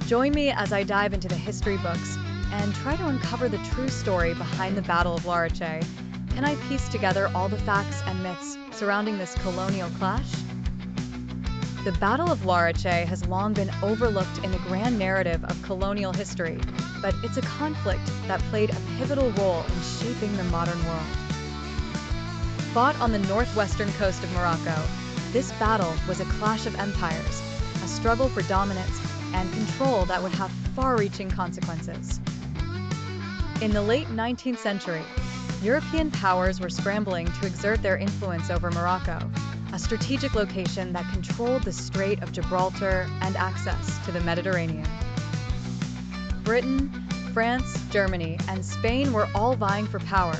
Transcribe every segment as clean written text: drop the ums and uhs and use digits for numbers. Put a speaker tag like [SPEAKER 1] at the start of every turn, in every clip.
[SPEAKER 1] Join me as I dive into the history books and try to uncover the true story behind the Battle of Larache. Can I piece together all the facts and myths surrounding this colonial clash? The Battle of Larache has long been overlooked in the grand narrative of colonial history, but it's a conflict that played a pivotal role in shaping the modern world. Fought on the northwestern coast of Morocco, this battle was a clash of empires, a struggle for dominance and control that would have far-reaching consequences. In the late 19th century, European powers were scrambling to exert their influence over Morocco, a strategic location that controlled the Strait of Gibraltar and access to the Mediterranean. Britain, France, Germany, and Spain were all vying for power,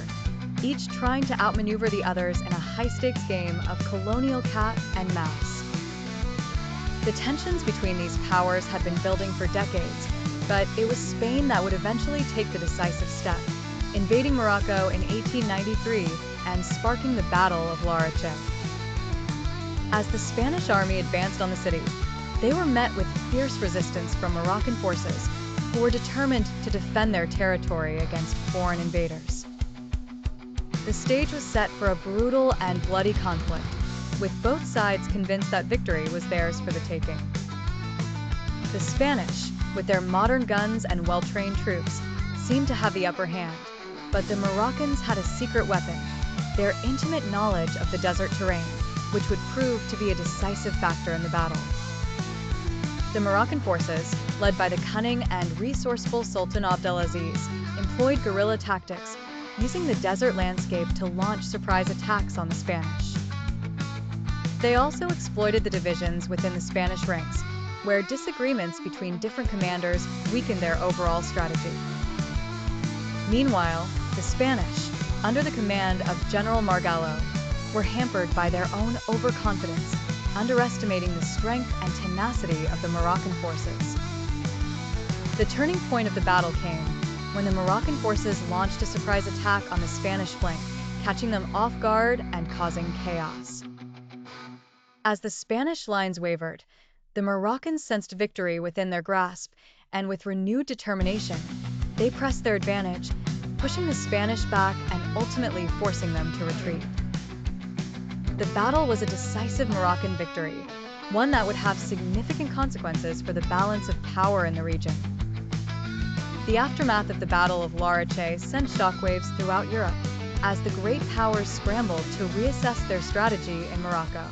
[SPEAKER 1] each trying to outmaneuver the others in a high-stakes game of colonial cat and mouse. The tensions between these powers had been building for decades, but it was Spain that would eventually take the decisive step, invading Morocco in 1893 and sparking the Battle of Larache. As the Spanish army advanced on the city, they were met with fierce resistance from Moroccan forces who were determined to defend their territory against foreign invaders. The stage was set for a brutal and bloody conflict, with both sides convinced that victory was theirs for the taking. The Spanish, with their modern guns and well-trained troops, seemed to have the upper hand, but the Moroccans had a secret weapon, their intimate knowledge of the desert terrain, which would prove to be a decisive factor in the battle. The Moroccan forces, led by the cunning and resourceful Sultan Abdelaziz, employed guerrilla tactics, using the desert landscape to launch surprise attacks on the Spanish. They also exploited the divisions within the Spanish ranks, where disagreements between different commanders weakened their overall strategy. Meanwhile, the Spanish, under the command of General Margallo, were hampered by their own overconfidence, underestimating the strength and tenacity of the Moroccan forces. The turning point of the battle came when the Moroccan forces launched a surprise attack on the Spanish flank, catching them off guard and causing chaos. As the Spanish lines wavered, the Moroccans sensed victory within their grasp, and with renewed determination, they pressed their advantage, pushing the Spanish back and ultimately forcing them to retreat. The battle was a decisive Moroccan victory, one that would have significant consequences for the balance of power in the region. The aftermath of the Battle of Larache sent shockwaves throughout Europe, as the great powers scrambled to reassess their strategy in Morocco.